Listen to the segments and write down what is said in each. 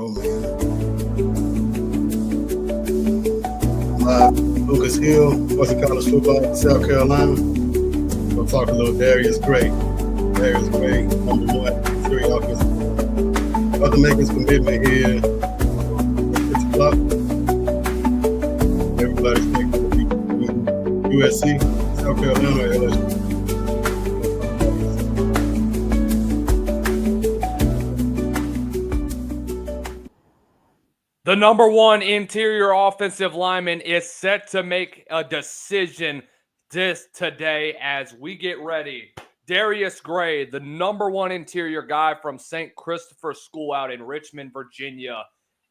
go, man. Lucas Hill, Voice of College Football, South Carolina. We'll talk a little Darius Gray. Darius Gray, number one, three offensive. About to make his commitment here at 6 o'clock. Everybody's thinking between USC, South Carolina, or LSU. The number one interior offensive lineman is set to make a decision today as we get ready. Darius Gray, the number one interior guy from St. Christopher School out in Richmond, Virginia,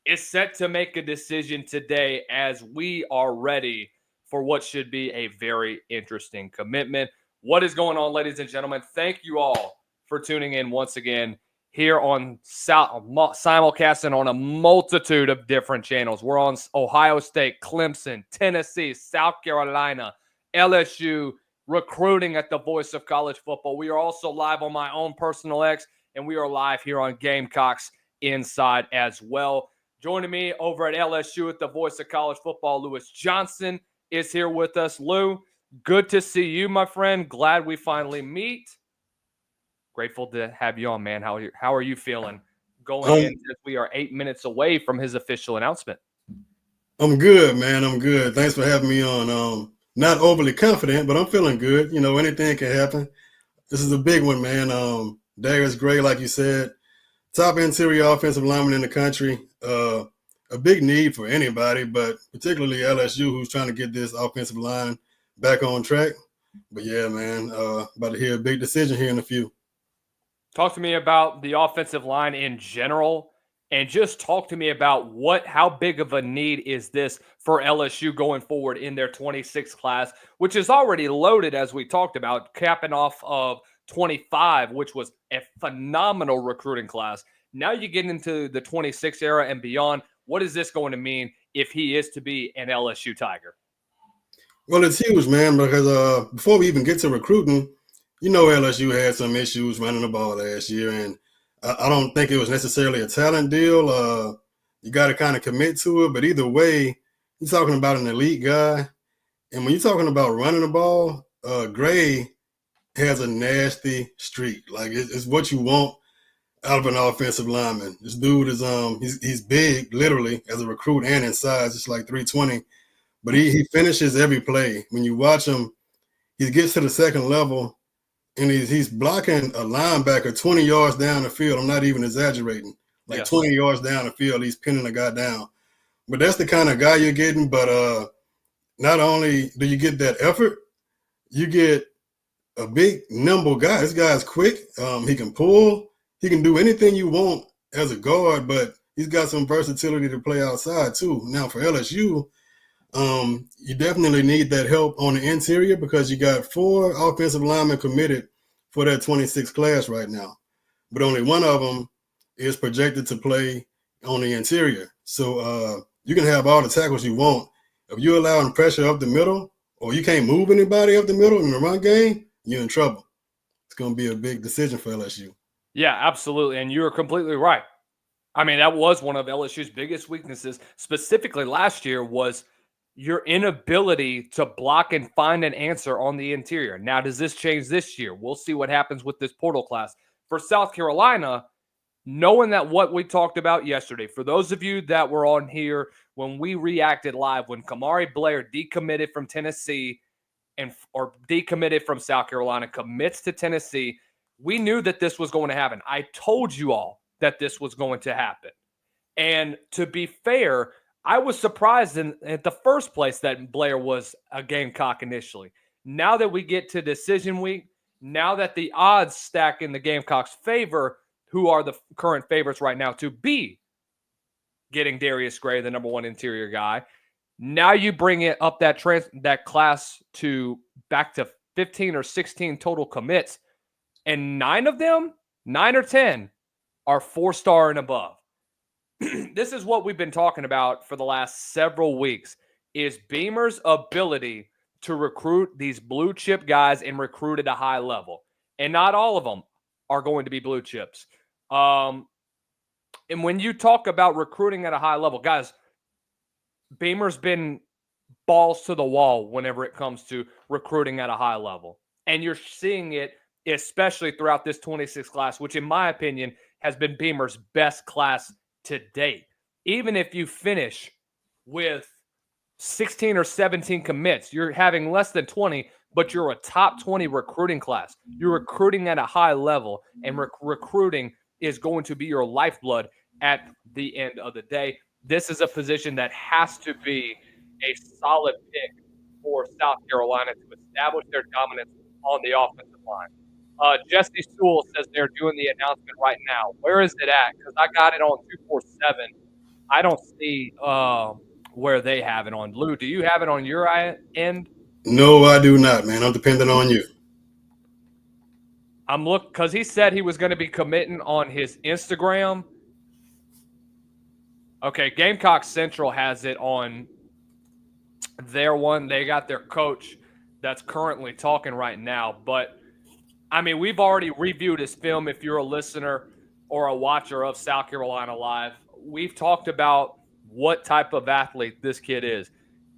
is set to make a decision today as we are ready for what should be a very interesting commitment. What is going on, ladies and gentlemen? Thank you all for tuning in once again here on simulcasting on a multitude of different channels. We're on Ohio State, Clemson, Tennessee, South Carolina, LSU, recruiting at the Voice of College Football. We are also live on my own personal X, and we are live here on Gamecocks Inside as well. Joining me over at LSU at the Voice of College Football, Lewis Johnson is here with us. Lou, good to see you, my friend. Glad we finally meet. Grateful to have you on, man. How are you feeling going in as we are 8 minutes away from his official announcement? I'm good, man. I'm good. Thanks for having me on. Not overly confident, but I'm feeling good. You know, anything can happen. This is a big one, man. Darius Gray, like you said, top interior offensive lineman in the country. A big need for anybody, but particularly LSU, who's trying to get this offensive line back on track. But yeah, man, about to hear a big decision here in a few. Talk to me about the offensive line in general, and just talk to me about how big of a need is this for LSU going forward in their 26 class, which is already loaded, as we talked about, capping off of 25, which was a phenomenal recruiting class. Now you get into the 26 era and beyond. What is this going to mean if he is to be an LSU Tiger? Well, it's huge, man, because before we even get to recruiting, you know, LSU had some issues running the ball last year, and I don't think it was necessarily a talent deal. You got to kind of commit to it, but either way, you're talking about an elite guy, and when you're talking about running the ball, Gray has a nasty streak. Like it's what you want out of an offensive lineman. This dude is he's big, literally, as a recruit and in size. It's like 320, but he finishes every play. When you watch him, he gets to the second level, and he's blocking a linebacker 20 yards down the field. I'm not even exaggerating. Like yes. 20 yards down the field, he's pinning a guy down. But that's the kind of guy you're getting. But not only do you get that effort, you get a big, nimble guy. This guy's quick. He can pull. He can do anything you want as a guard, but he's got some versatility to play outside too. Now for LSU, you definitely need that help on the interior because you got 4 offensive linemen committed for that 26 class right now, but only one of them is projected to play on the interior. So you can have all the tackles you want. If you're allowing pressure up the middle or you can't move anybody up the middle in the run game, you're in trouble. It's going to be a big decision for LSU. Yeah, absolutely. And you're completely right. I mean, that was one of LSU's biggest weaknesses, specifically last year, was your inability to block and find an answer on the interior. Now, does this change this year? We'll see what happens with this portal class. For South Carolina, knowing that what we talked about yesterday, for those of you that were on here when we reacted live, when Kamari Blair decommitted from Tennessee or decommitted from South Carolina, commits to Tennessee, we knew that this was going to happen. I told you all that this was going to happen. And to be fair, I was surprised at the first place that Blair was a Gamecock initially. Now that we get to decision week, now that the odds stack in the Gamecocks' favor, who are the current favorites right now to be getting Darius Gray, the number one interior guy, now you bring it up that class to back to 15 or 16 total commits, and 9 of them, 9 or 10, are 4-star and above. This is what we've been talking about for the last several weeks, is Beamer's ability to recruit these blue chip guys and recruit at a high level. And not all of them are going to be blue chips. And when you talk about recruiting at a high level, guys, Beamer's been balls to the wall whenever it comes to recruiting at a high level. And you're seeing it especially throughout this 26 class, which in my opinion has been Beamer's best class to date. Even if you finish with 16 or 17 commits, you're having less than 20, but you're a top 20 recruiting class. You're recruiting at a high level, and recruiting is going to be your lifeblood at the end of the day. This is a position that has to be a solid pick for South Carolina to establish their dominance on the offensive line. Jesse Sewell says they're doing the announcement right now. Where is it at? Because I got it on 247. I don't see where they have it on. Lou, do you have it on your end? No, I do not, man. I'm dependent on you. I'm looking because he said he was going to be committing on his Instagram. Okay, Gamecock Central has it on their one. They got their coach that's currently talking right now. But, I mean, we've already reviewed his film if you're a listener or a watcher of South Carolina Live. We've talked about what type of athlete this kid is.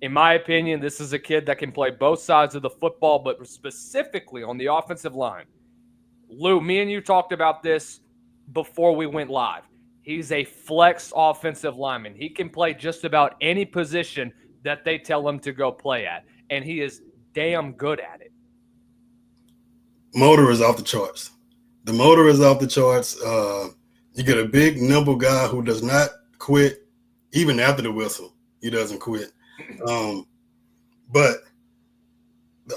In my opinion, this is a kid that can play both sides of the football, but specifically on the offensive line. Lou, me and you talked about this before we went live. He's a flex offensive lineman. He can play just about any position that they tell him to go play at, and he is damn good at it. Motor is off the charts. The motor is off the charts. You get a big, nimble guy who does not quit, even after the whistle. He doesn't quit. But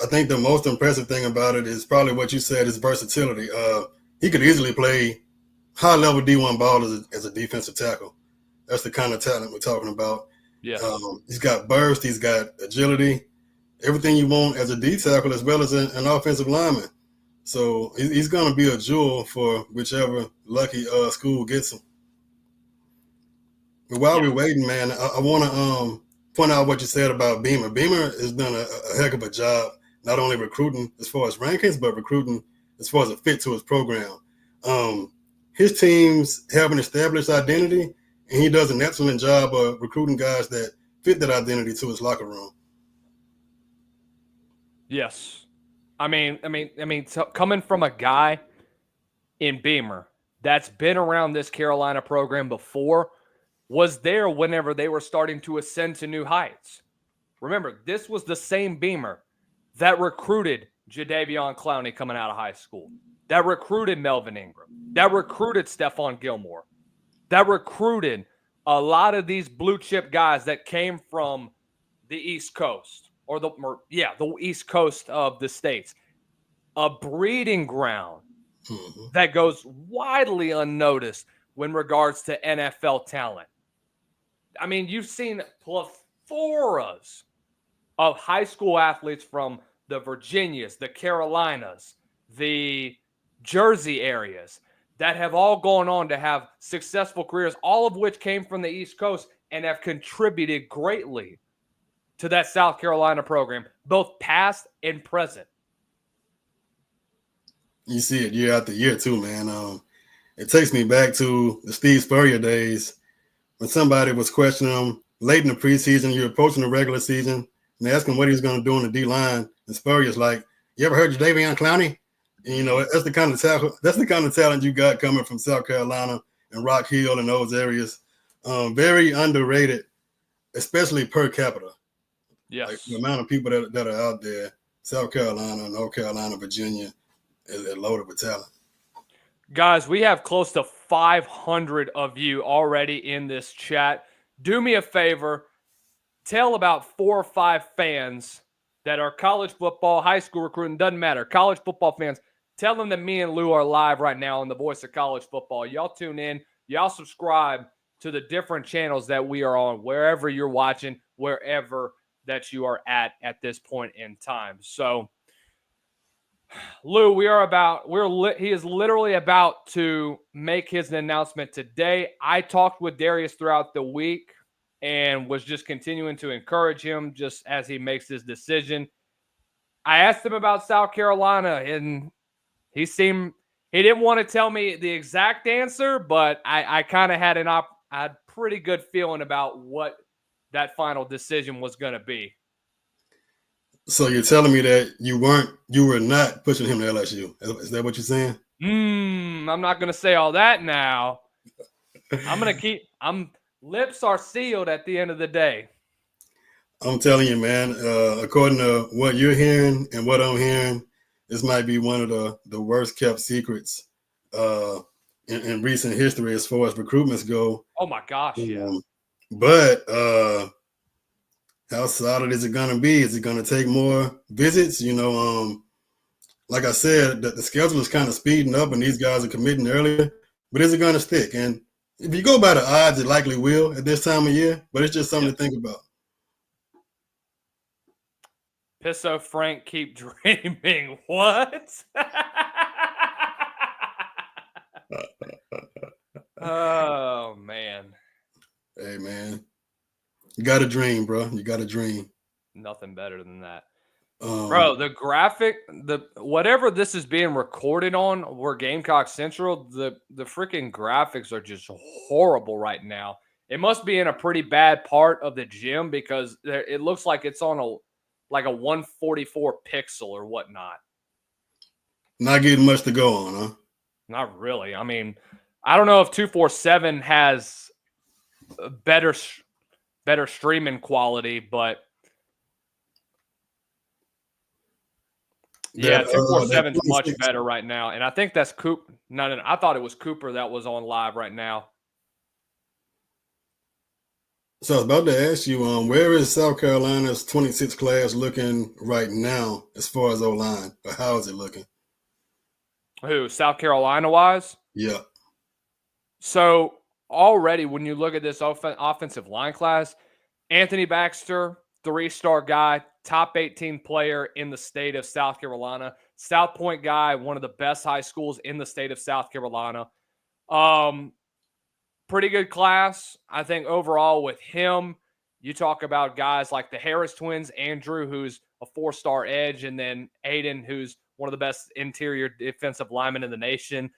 I think the most impressive thing about it is probably what you said, his versatility. He could easily play high-level D1 ball as a defensive tackle. That's the kind of talent we're talking about. Yeah. He's got burst. He's got agility. Everything you want as a D tackle as well as an offensive lineman. So he's going to be a jewel for whichever lucky school gets him. But while we're waiting, man, I want to point out what you said about Beamer. Beamer has done a heck of a job, not only recruiting as far as rankings, but recruiting as far as a fit to his program. His teams have an established identity, and he does an excellent job of recruiting guys that fit that identity to his locker room. Yes. I mean, so coming from a guy in Beamer that's been around this Carolina program before, was there whenever they were starting to ascend to new heights. Remember, this was the same Beamer that recruited Jadeveon Clowney coming out of high school, that recruited Melvin Ingram, that recruited Stephon Gilmore, that recruited a lot of these blue chip guys that came from the East Coast. The East Coast of the states, a breeding ground that goes widely unnoticed when regards to NFL talent. I mean, you've seen plethoras of high school athletes from the Virginias, the Carolinas, the Jersey areas that have all gone on to have successful careers, all of which came from the East Coast and have contributed greatly to that South Carolina program, both past and present. You see it year after year too, man. It takes me back to the Steve Spurrier days when somebody was questioning him late in the preseason. You're approaching the regular season, and they ask him what he's going to do on the D-line, and Spurrier's like, "You ever heard of Jadeveon Clowney?" And, that's the kind of talent you got coming from South Carolina and Rock Hill and those areas. Very underrated, especially per capita. Yes. Like the amount of people that are out there, South Carolina, North Carolina, Virginia, is loaded with talent. Guys, we have close to 500 of you already in this chat. Do me a favor. Tell about 4 or 5 fans that are college football, high school recruiting, doesn't matter, college football fans. Tell them that me and Lou are live right now on the Voice of College Football. Y'all tune in. Y'all subscribe to the different channels that we are on, wherever you're watching, wherever that you are at this point in time. So, Lou, he is literally about to make his announcement today. I talked with Darius throughout the week and was just continuing to encourage him just as he makes his decision. I asked him about South Carolina, and he seemed He didn't want to tell me the exact answer, but I kind of had I had pretty good feeling about what that final decision was going to be. So you're telling me that you were not pushing him to LSU? Is that what you're saying? I'm not going to say all that now. I'm going to keep. Lips are sealed at the end of the day. I'm telling you, man. According to what you're hearing and what I'm hearing, this might be one of the worst kept secrets in recent history as far as recruitments go. Oh my gosh, yeah. But how solid is it going to be? Is it going to take more visits? Like I said, the schedule is kind of speeding up, and these guys are committing earlier. But is it going to stick? And if you go by the odds, it likely will at this time of year. But it's just something to think about. Pisso Frank, keep dreaming. What? Oh man. Hey man, you got a dream, bro. You got a dream. Nothing better than that. Bro, the graphic, whatever this is being recorded on, we're Gamecock Central, the freaking graphics are just horrible right now. It must be in a pretty bad part of the gym because it looks like it's on a 144 pixel or whatnot. Not getting much to go on, huh? Not really. I mean, I don't know if 247 has better streaming quality, but yeah, 247 is much better right now. And I think that's Cooper. No, I thought it was Cooper that was on live right now. So I was about to ask you, where is South Carolina's 26 class looking right now as far as O-line? Or how is it looking? Who, South Carolina wise? Yeah. So already when you look at this offensive line class, Anthony Baxter, 3-star guy, top 18 player in the state of South Carolina. South Point guy, one of the best high schools in the state of South Carolina. Pretty good class, I think, overall with him. You talk about guys like the Harris twins, Andrew, who's a 4-star edge, and then Aiden, who's one of the best interior defensive linemen in the nation.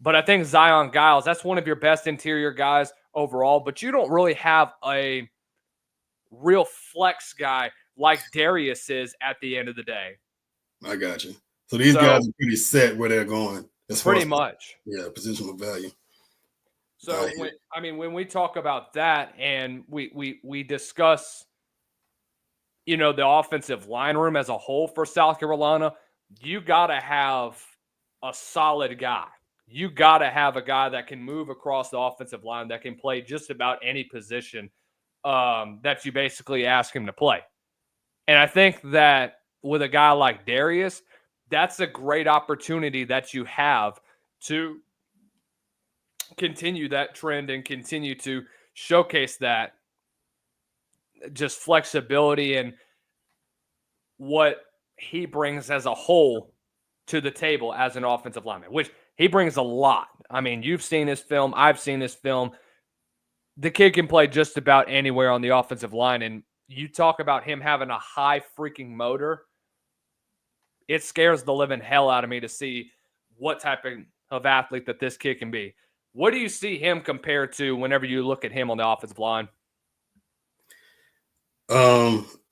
But I think Zion Giles, that's one of your best interior guys overall, but you don't really have a real flex guy like Darius is at the end of the day. I got you. So these guys are pretty set where they're going. Pretty much. Yeah, positional value. So when we talk about that and we discuss, the offensive line room as a whole for South Carolina, you got to have a solid guy. You got to have a guy that can move across the offensive line, that can play just about any position that you basically ask him to play. And I think that with a guy like Darius, that's a great opportunity that you have to continue that trend and continue to showcase that just flexibility and what he brings as a whole to the table as an offensive lineman, which he brings a lot. I mean, you've seen his film. I've seen his film. The kid can play just about anywhere on the offensive line. And you talk about him having a high freaking motor. It scares the living hell out of me to see what type of athlete that this kid can be. What do you see him compared to whenever you look at him on the offensive line?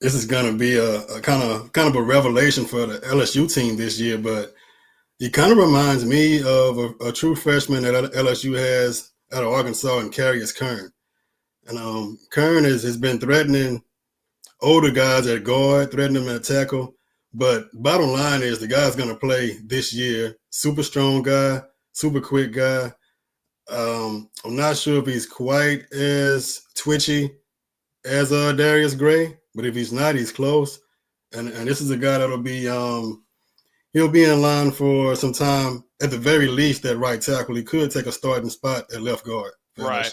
This is going to be a kind of a revelation for the LSU team this year, but he kind of reminds me of a true freshman that LSU has out of Arkansas and Darius Kern. And Kern has been threatening older guys at guard, threatening them at tackle. But bottom line is the guy's going to play this year. Super strong guy, super quick guy. I'm not sure if he's quite as twitchy as Darius Gray, but if he's not, he's close. And this is a guy that'll be he'll be in line for some time at the very least at right tackle. He could take a starting spot at left guard. Right.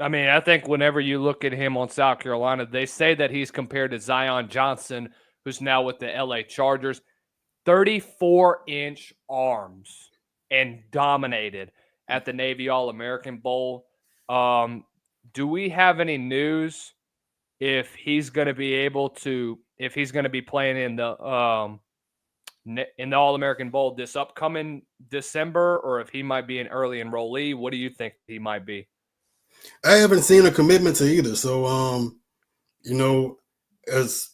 I mean, I think whenever you look at him on South Carolina, they say that he's compared to Zion Johnson, who's now with the LA Chargers. 34-inch arms and dominated at the Navy All-American Bowl. Do we have any news if he's going to be playing in the in the All-American Bowl this upcoming December, or if he might be an early enrollee. What do you think he might be? I haven't seen a commitment to either. So, as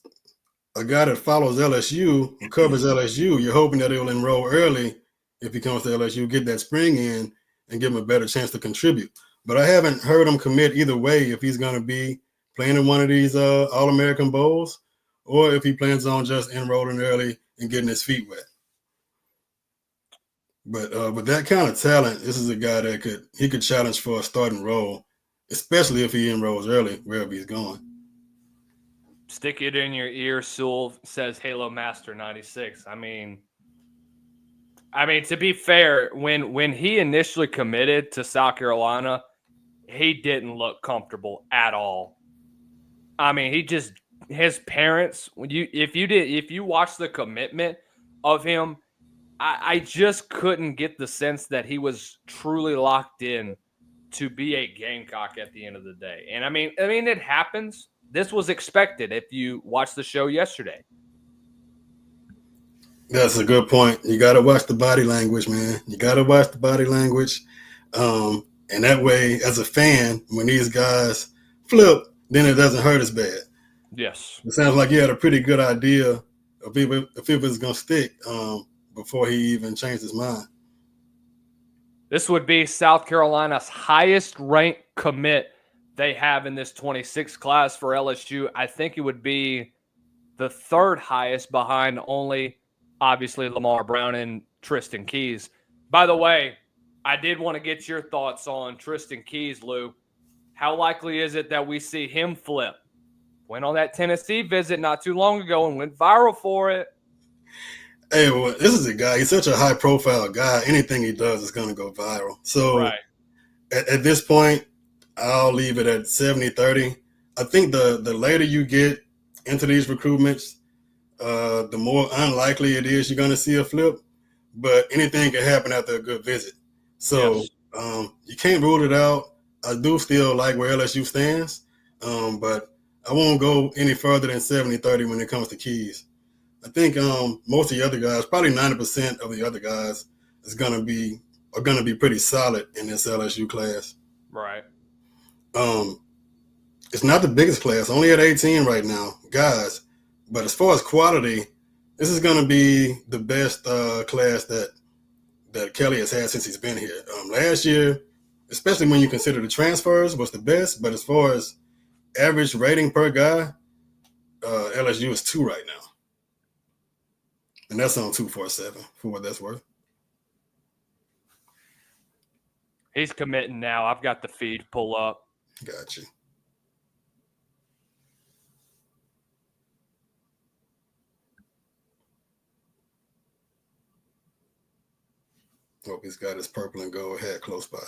a guy that follows LSU or covers LSU, you're hoping that he'll enroll early if he comes to LSU, get that spring in, and give him a better chance to contribute. But I haven't heard him commit either way if he's going to be playing in one of these All-American Bowls or if he plans on just enrolling early and getting his feet wet. But with that kind of talent, this is a guy that could challenge for a starting role, especially if he enrolls early wherever he's going. Stick it in your ear, Sewell says Halo Master 96. I mean, to be fair, when he initially committed to South Carolina, he didn't look comfortable at all. I mean, his parents, if you watch the commitment of him, I just couldn't get the sense that he was truly locked in to be a Gamecock at the end of the day. And I mean, it happens. This was expected if you watched the show yesterday. That's a good point. You got to watch the body language, man. You got to watch the body language. And that way, as a fan, when these guys flip, then it doesn't hurt as bad. Yes. It sounds like you had a pretty good idea of if it was going to stick before he even changed his mind. This would be South Carolina's highest ranked commit they have in this 26 class for LSU. I think it would be the third highest behind only, obviously, Lamar Brown and Tristan Keys. By the way, I did want to get your thoughts on Tristan Keys, Lou. How likely is it that we see him flip? Went on that Tennessee visit not too long ago and went viral for it. Hey, well, this is a guy. He's such a high-profile guy. Anything he does is going to go viral. So right. at this point, I'll leave it at 70-30. I think the later you get into these recruitments, the more unlikely it is you're going to see a flip. But anything can happen after a good visit. So yes. You can't rule it out. I do still like where LSU stands, but I won't go any further than 70-30 when it comes to Keys. I think most of the other guys, probably 90% of the other guys, are going to be pretty solid in this LSU class. Right. It's not the biggest class, only at 18 right now, guys. But as far as quality, this is going to be the best class that Kelly has had since he's been here. Last year, especially when you consider the transfers, was the best. But as far as average rating per guy, LSU is 2 right now. And that's on 247 for what that's worth. He's committing now. I've got the feed pull up. Gotcha. Hope he's got his purple and gold hat close by.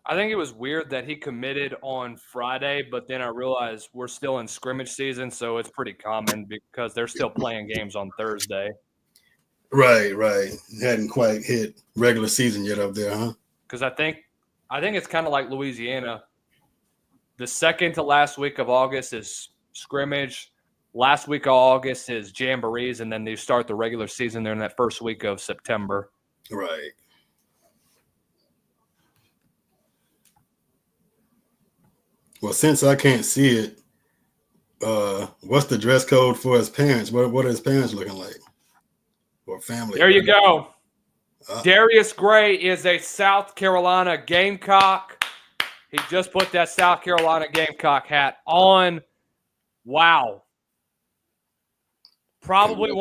I think it was weird that he committed on Friday, but then I realized we're still in scrimmage season, so it's pretty common because they're still playing games on Thursday. Right. Hadn't quite hit regular season yet up there, huh? Because I think it's kind of like Louisiana. The second to last week of August is scrimmage. Last week of August is jamborees, and then they start the regular season there in that first week of September. Right. Well, since I can't see it, what's the dress code for his parents? What are his parents looking like? Or family? There you go. Darius Gray is a South Carolina Gamecock. He just put that South Carolina Gamecock hat on. Wow. Probably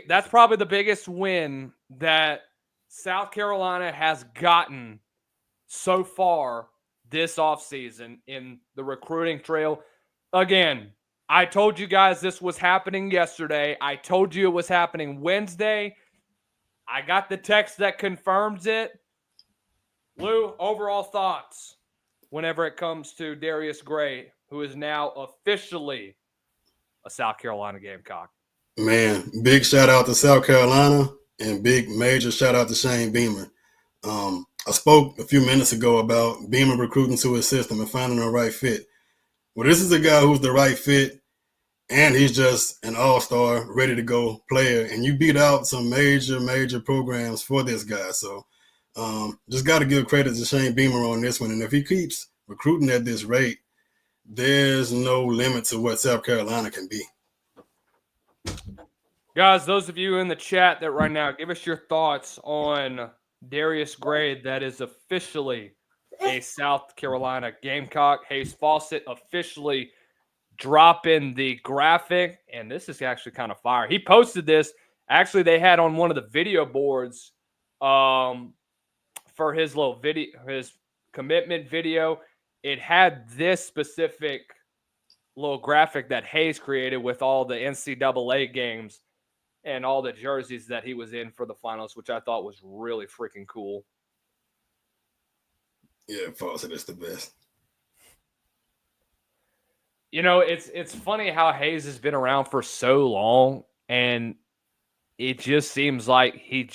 that's probably the biggest win that South Carolina has gotten so far this offseason in the recruiting trail. Again, I told you guys this was happening yesterday. I told you it was happening Wednesday. I got the text that confirms it. Lou, overall thoughts whenever it comes to Darius Gray who is now officially a South Carolina Gamecock. Man, big shout out to South Carolina and big major shout out to Shane Beamer. I spoke a few minutes ago about Beamer recruiting to his system and finding the right fit. Well, this is a guy who's the right fit, and he's just an all-star, ready-to-go player. And you beat out some major programs for this guy. So just got to give credit to Shane Beamer on this one. And if he keeps recruiting at this rate, there's no limit to what South Carolina can be. Guys, those of you in the chat that right now, give us your thoughts on Darius Gray that is officially a South Carolina Gamecock. Hayes Fawcett officially dropping the graphic, and this is actually kind of fire. He posted this. Actually, they had on one of the video boards for his little video, his commitment video. It had this specific little graphic that Hayes created with all the NCAA games and all the jerseys that he was in for the finals, which I thought was really freaking cool. Yeah, Fawcett is the best. You know, it's funny how Hayes has been around for so long, and it just seems like his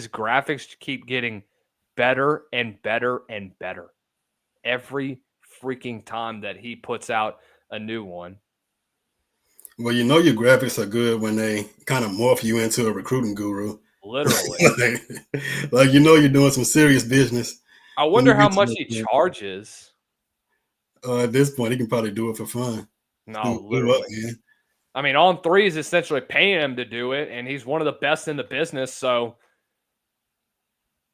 graphics keep getting better and better and better every freaking time that he puts out a new one. Well, you know your graphics are good when they kind of morph you into a recruiting guru. Literally. like you know you're doing some serious business. I wonder how much he charges. At this point, he can probably do it for fun. No, literally. I mean, On3 is essentially paying him to do it, and he's one of the best in the business, so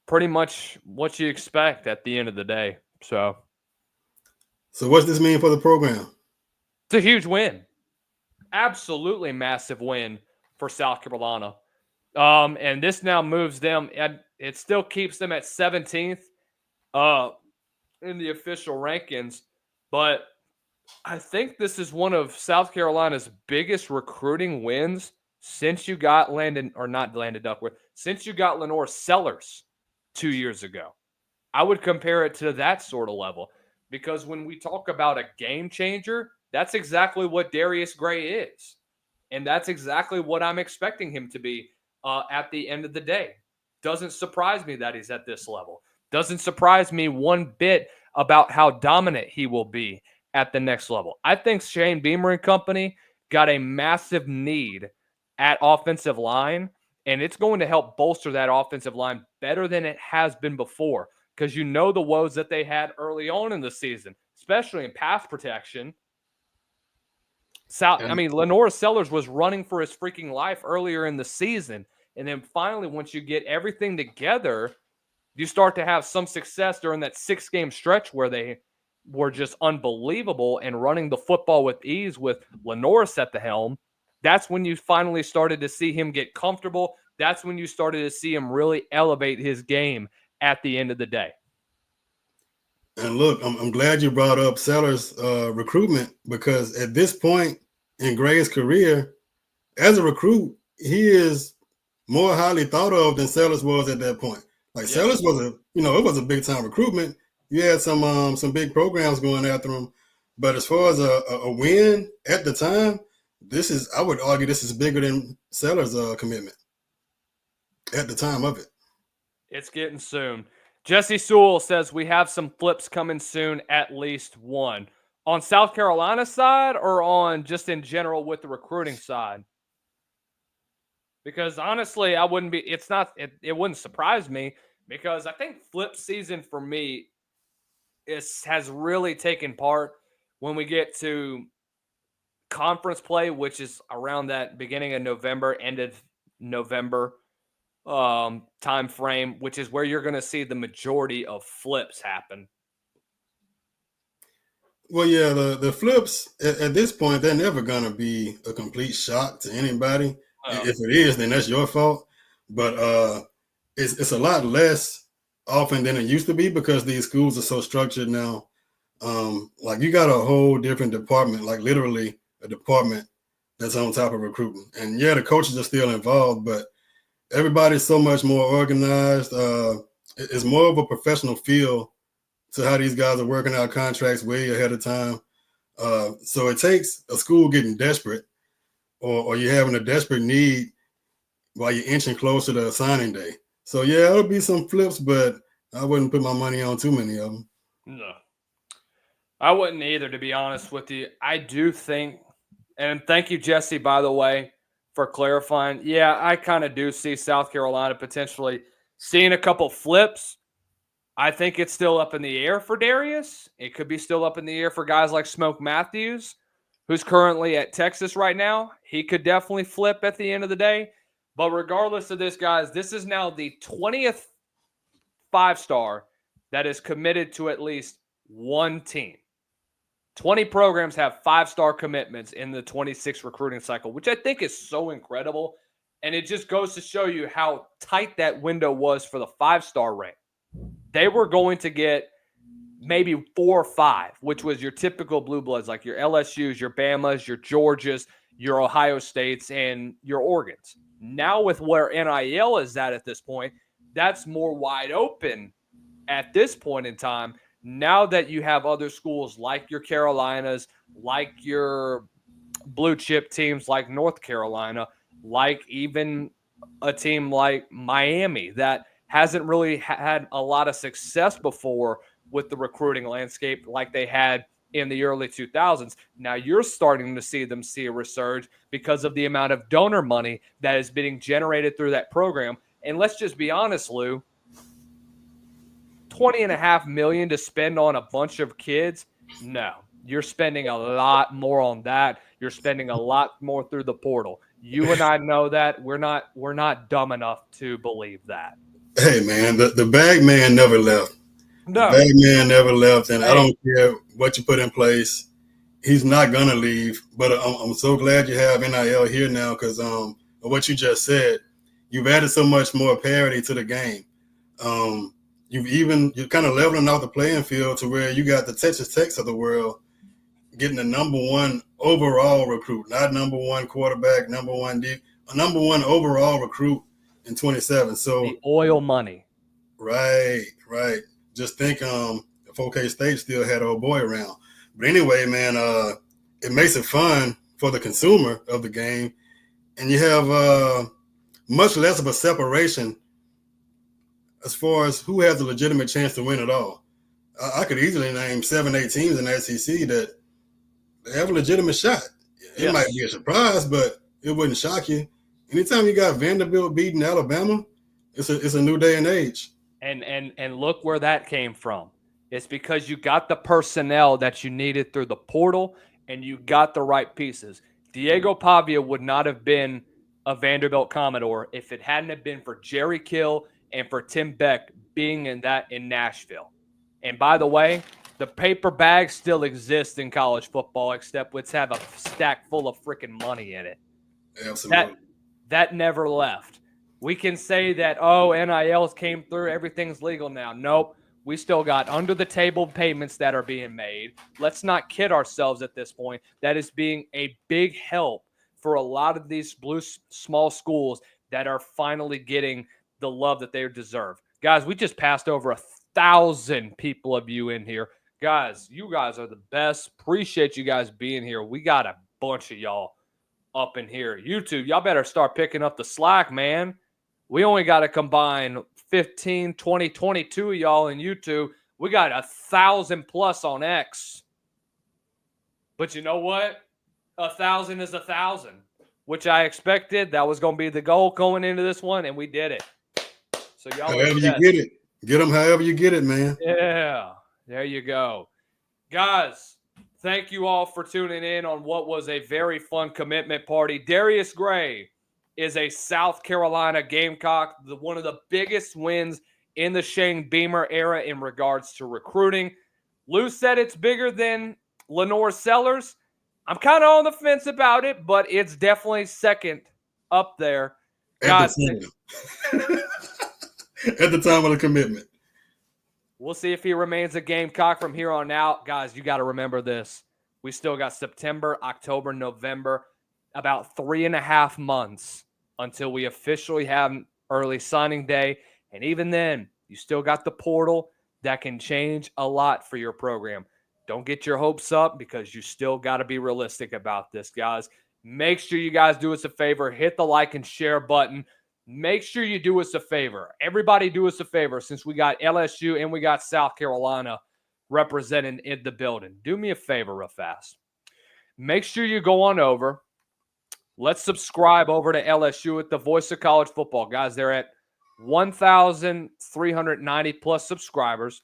pretty much what you expect at the end of the day. So what's this mean for the program? It's a huge win. Absolutely massive win for South Carolina. And this now moves them, and it still keeps them at 17th in the official rankings. But I think this is one of South Carolina's biggest recruiting wins since you got since you got Lenore Sellers 2 years ago. I would compare it to that sort of level, because when we talk about a game changer, that's exactly what Darius Gray is. And that's exactly what I'm expecting him to be at the end of the day. Doesn't surprise me that he's at this level. Doesn't surprise me one bit about how dominant he will be at the next level. I think Shane Beamer and company got a massive need at offensive line, and it's going to help bolster that offensive line better than it has been before, because you know the woes that they had early on in the season, especially in pass protection. Lenore Sellers was running for his freaking life earlier in the season, and then finally, once you get everything together, you start to have some success during that 6-game stretch where they were just unbelievable and running the football with ease with Lenore at the helm. That's when you finally started to see him get comfortable. That's when you started to see him really elevate his game at the end of the day. And look, I'm glad you brought up Sellers' recruitment, because at this point in Gray's career, as a recruit, he is more highly thought of than Sellers was at that point. Like, yeah. Sellers was it was a big time recruitment. You had some big programs going after him, but as far as a win at the time, I would argue this is bigger than Sellers' commitment at the time of it. It's getting soon. Jesse Sewell says we have some flips coming soon, at least one. On South Carolina side, or on just in general with the recruiting side? Because honestly, it wouldn't surprise me, because I think flip season for me has really taken part when we get to conference play, which is around that beginning of November, end of November time frame, which is where you're going to see the majority of flips happen. Well, yeah, the flips at this point, they're never going to be a complete shock to anybody. If it is, then that's your fault. But it's a lot less often than it used to be, because these schools are so structured now. Like, you got a whole different department, like literally a department that's on top of recruiting. And yeah, the coaches are still involved, but everybody's so much more organized. It's more of a professional feel to how these guys are working out contracts way ahead of time. So it takes a school getting desperate, or you having a desperate need while you're inching closer to signing day. So yeah, it'll be some flips, but I wouldn't put my money on too many of them. No, I wouldn't either, to be honest with you. I do think, and thank you, Jesse, by the way, for clarifying. Yeah, I kind of do see South Carolina potentially seeing a couple flips. I think it's still up in the air for Darius. It could be still up in the air for guys like Smoke Matthews, who's currently at Texas right now. He could definitely flip at the end of the day. But regardless of this, guys, this is now the 20th 5-star that is committed to at least one team. 20 programs have 5-star commitments in the 26 recruiting cycle, which I think is so incredible. And it just goes to show you how tight that window was for the 5-star rank. They were going to get maybe 4 or 5, which was your typical blue bloods, like your LSUs, your Bamas, your Georgias, your Ohio States, and your Oregons. Now with where NIL is at this point, that's more wide open at this point in time. Now that you have other schools like your Carolinas, like your blue chip teams like North Carolina, like even a team like Miami that hasn't really had a lot of success before with the recruiting landscape like they had in the early 2000s. Now you're starting to see them see a resurge because of the amount of donor money that is being generated through that program. And let's just be honest, Lou, $20.5 million to spend on a bunch of kids? No, you're spending a lot more on that. You're spending a lot more through the portal. You and I know that. We're not dumb enough to believe that. Hey man, the bag man never left. The No. bag man never left, and Hey. I don't care what you put in place. He's not gonna leave. But I'm so glad you have NIL here now because what you just said, you've added so much more parity to the game. You're kind of leveling out the playing field to where you got the Texas Techs of the world getting the number one overall recruit, not number one quarterback, number one deep, a number one overall recruit in 27. So the oil money. Right. Just think if OK State still had old boy around. But anyway, man, it makes it fun for the consumer of the game. And you have much less of a separation as far as who has a legitimate chance to win it all. I could easily name 7, 8 teams in the SEC that have a legitimate shot. It might be a surprise, but it wouldn't shock you. Anytime you got Vanderbilt beating Alabama, it's a new day and age. And look where that came from. It's because you got the personnel that you needed through the portal and you got the right pieces. Diego Pavia would not have been a Vanderbilt Commodore if it hadn't have been for Jerry Kill and for Tim Beck being in Nashville. And by the way, the paper bag still exists in college football, except let's have a stack full of freaking money in it. Absolutely. That never left. We can say that, NILs came through, everything's legal now. Nope. We still got under-the-table payments that are being made. Let's not kid ourselves at this point. That is being a big help for a lot of these blue small schools that are finally getting the love that they deserve. Guys, we just passed over 1,000 people of you in here. Guys, you guys are the best. Appreciate you guys being here. We got a bunch of y'all up in here. YouTube, y'all better start picking up the slack, man. We only got to combine 15, 20, 22 of y'all in YouTube. We got 1,000 plus on X. But you know what? 1,000 is 1,000, which I expected. That was going to be the goal going into this one, and we did it. So y'all however you get it. Get them however you get it, man. Yeah, there you go. Guys, thank you all for tuning in on what was a very fun commitment party. Darius Gray is a South Carolina Gamecock, one of the biggest wins in the Shane Beamer era in regards to recruiting. Lou said it's bigger than Lenore Sellers. I'm kind of on the fence about it, but it's definitely second up there. At the time of the commitment. We'll see if he remains a Gamecock from here on out. Guys, you got to remember this. We still got September, October, November, about 3.5 months until we officially have early signing day. And even then, you still got the portal that can change a lot for your program. Don't get your hopes up because you still got to be realistic about this, guys. Make sure you guys do us a favor. Hit the like and share button. Make sure you do us a favor. Everybody do us a favor since we got LSU and we got South Carolina representing in the building. Do me a favor real fast. Make sure you go on over. Let's subscribe over to LSU at the Voice of College Football. Guys, they're at 1,390 plus subscribers.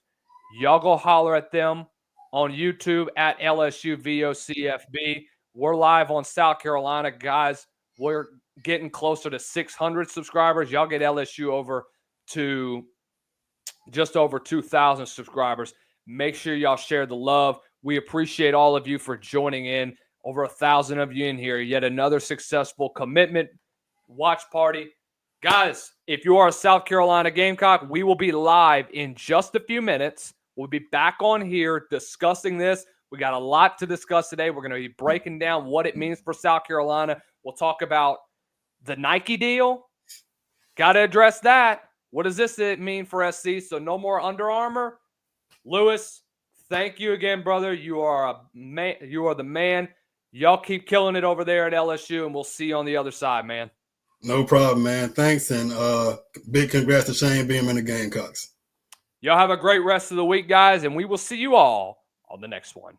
Y'all go holler at them on YouTube at LSU VOCFB. We're live on South Carolina, guys. We're getting closer to 600 subscribers. Y'all get LSU over to just over 2,000 subscribers. Make sure y'all share the love. We appreciate all of you for joining in. Over 1,000 of you in here. Yet another successful commitment watch party. Guys, if you are a South Carolina Gamecock, we will be live in just a few minutes. We'll be back on here discussing this. We got a lot to discuss today. We're going to be breaking down what it means for South Carolina. We'll talk about the Nike deal. Got to address that. What does this mean for SC? So no more Under Armour. Lewis, thank you again, brother. You are a man. You are the man. Y'all keep killing it over there at LSU, and we'll see you on the other side, man. No problem, man. Thanks, and big congrats to Shane Beam and the Gamecocks. Y'all have a great rest of the week, guys, and we will see you all on the next one.